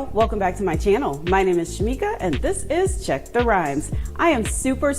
y'all, welcome back to my channel. My name is Shamika and this is Check the Rhymes. I am super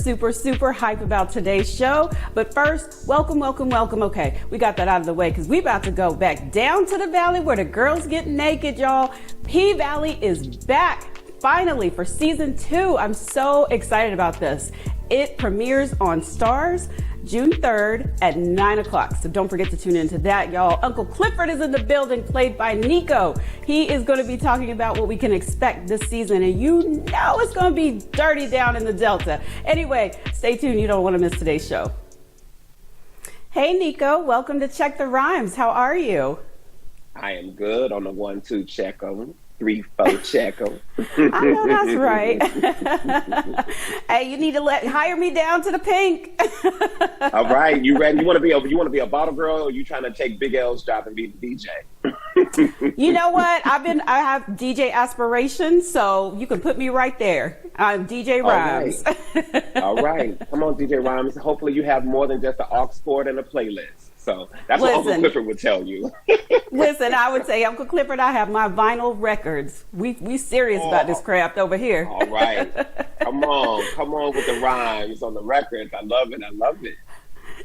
hype about today's show, but first, welcome. Okay, we got that out of the way because we about to go back down to the valley where the girls get naked, y'all. P-Valley is back finally for season 2. I'm so excited about this. It premieres on Starz June 3rd at 9 o'clock. So don't forget to tune into that, y'all. Uncle Clifford is in the building, played by Nicco. He is going to be talking about what we can expect this season, and you know it's going to be dirty down in the Delta. Anyway, stay tuned. You don't want to miss today's show. Hey, Nicco. Welcome to Check the Rhymes. How are you? I am good on the 1-2 check 'em. 3-4 check 'em. I know that's right. Hey, you need to hire me down to the Pynk. All right, you ready? You want to be a bottle girl, or you trying to take Big L's job and be the DJ? You know what? I have DJ aspirations, so you can put me right there. I'm DJ Rhymes. All right. Come on, DJ Rhymes. Hopefully you have more than just an aux cord and a playlist. So that's what Uncle Clifford would tell you. Listen, I would say, Uncle Clifford, I have my vinyl records. We serious about this craft over here. All right. Come on with the rhymes on the records. I love it.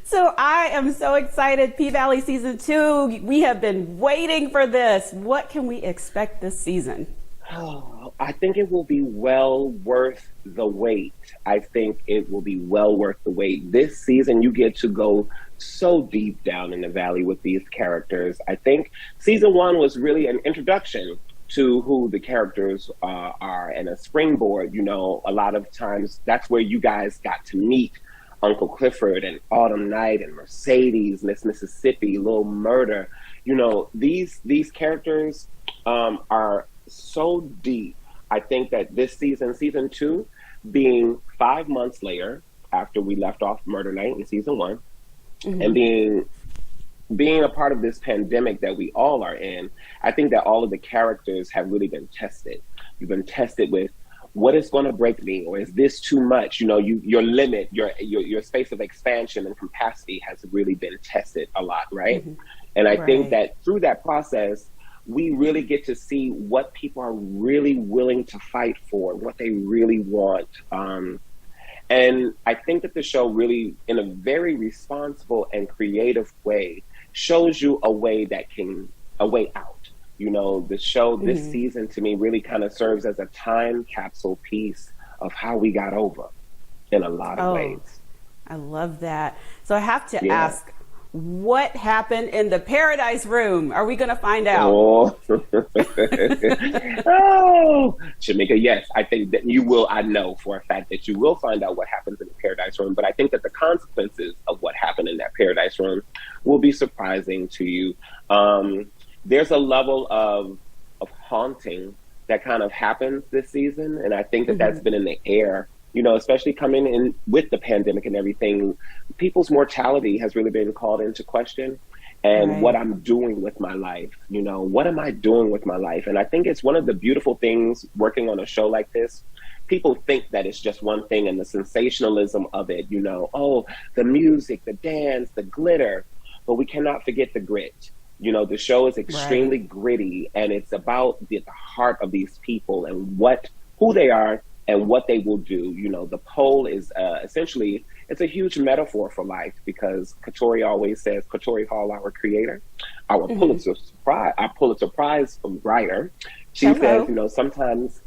So I am so excited. P-Valley season 2. We have been waiting for this. What can we expect this season? Oh, I think it will be well worth the wait. This season, you get to go so deep down in the valley with these characters. I think season 1 was really an introduction to who the characters are and a springboard. You know, a lot of times that's where you guys got to meet Uncle Clifford and Autumn Night and Mercedes, Miss Mississippi, Little Murder. You know, these characters are so deep. I think that this season 2, being 5 months later after we left off Murder Night in season 1, mm-hmm. and being a part of this pandemic that we all are in, I think that all of the characters have really been tested. You've been tested with what is going to break me, or is this too much? You know, your limit, your space of expansion and capacity has really been tested a lot, right? Mm-hmm. And I think that through that process, we really get to see what people are really willing to fight for, what they really want. And I think that the show really, in a very responsible and creative way, shows you a way out. You know, the show this season to me really kind of serves as a time capsule piece of how we got over in a lot of ways. I love that. So I have to ask, what happened in the Paradise Room? Are we going to find out? Oh, Shamika, yes. I think that you will. I know for a fact that you will find out what happens in the Paradise Room. But I think that the consequences of what happened in that Paradise Room will be surprising to you. There's a level of haunting that kind of happens this season. And I think that that's been in the air. You know, especially coming in with the pandemic and everything, people's mortality has really been called into question. And what I'm doing with my life, you know, what am I doing with my life? And I think it's one of the beautiful things working on a show like this. People think that it's just one thing and the sensationalism of it, you know, oh, the music, the dance, the glitter, but we cannot forget the grit. You know, the show is extremely gritty, and it's about the heart of these people and who they are and what they will do. You know, the pole is essentially, it's a huge metaphor for life, because Katori always says, Katori Hall, our creator, our Pulitzer Prize writer, she says, you know, sometimes,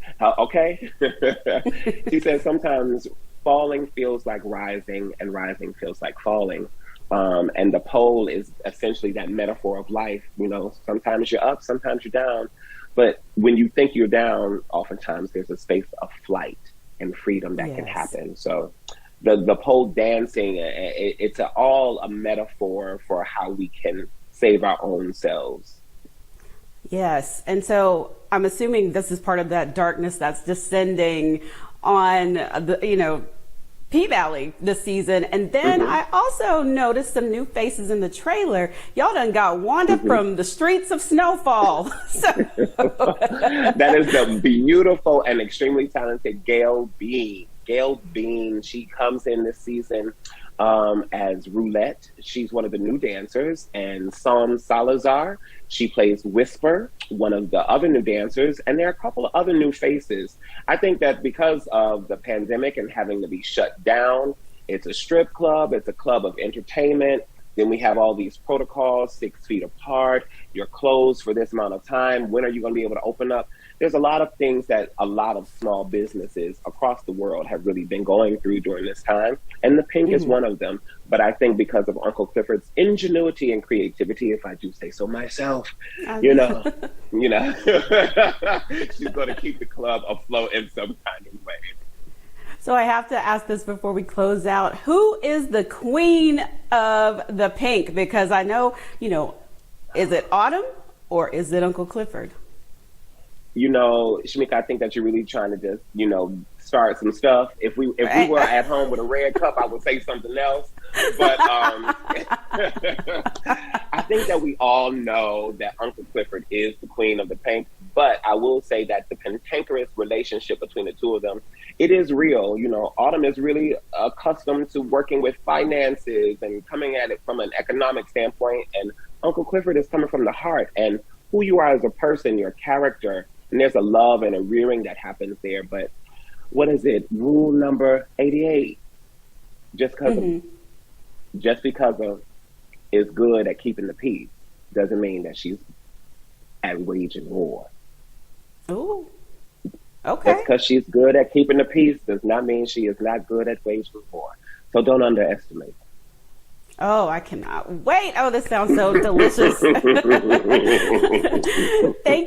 she says sometimes falling feels like rising and rising feels like falling. And the pole is essentially that metaphor of life. You know, sometimes you're up, sometimes you're down. But when you think you're down, oftentimes there's a space of flight and freedom that can happen. So the pole dancing, it's all a metaphor for how we can save our own selves. Yes. And so I'm assuming this is part of that darkness that's descending on the, you know, P-Valley this season. And then I also noticed some new faces in the trailer. Y'all done got Wanda from the streets of Snowfall. That is the beautiful and extremely talented Gail Bean. She comes in this season as Roulette. She's one of the new dancers. And Son Salazar, she plays Whisper, one of the other new dancers. And there are a couple of other new faces. I think that because of the pandemic and having to be shut down, it's a strip club, it's a club of entertainment. Then we have all these protocols, 6 feet apart, you're closed for this amount of time. When are you going to be able to open up? There's a lot of things that a lot of small businesses across the world have really been going through during this time. And the Pynk is one of them. But I think because of Uncle Clifford's ingenuity and creativity, if I do say so myself, you know, she's going to keep the club afloat in some kind of way. So I have to ask this before we close out. Who is the queen of the Pynk? Because I know, is it Autumn or is it Uncle Clifford? Shamika, I think that you're really trying to just, start some stuff. If we were at home with a red cup, I would say something else. But I think that we all know that Uncle Clifford is the queen of the Pynk. But I will say that the cantankerous relationship between the two of them, it is real. Autumn is really accustomed to working with finances and coming at it from an economic standpoint. And Uncle Clifford is coming from the heart and who you are as a person, your character. And there's a love and a rearing that happens there. But what is it? Rule number 88. Just because of is good at keeping the peace doesn't mean that she's at waging war. Ooh. Okay. Just because she's good at keeping the peace does not mean she is not good at waging war. So don't underestimate. Oh, I cannot wait. Oh, this sounds so delicious. Thank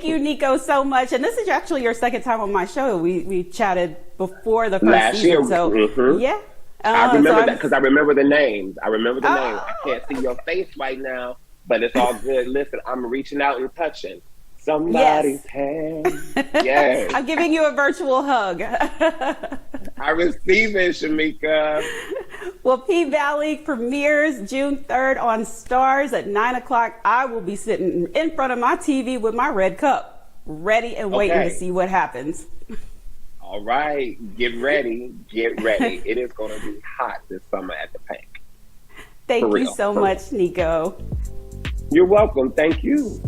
you, Nicco, so much. And this is actually your second time on my show. We chatted before the first season. Year. So, yeah. I remember that because I remember the names. Name. I can't see your face right now, but it's all good. Listen, I'm reaching out and touching somebody's hand. Yes. I'm giving you a virtual hug. I receive it, Shamika. Well, P-Valley premieres June 3rd on Starz at 9 o'clock. I will be sitting in front of my TV with my red cup, ready and waiting to see what happens. All right. Get ready. It is going to be hot this summer at the Pynk. Thank you so much, Nicco. You're welcome. Thank you.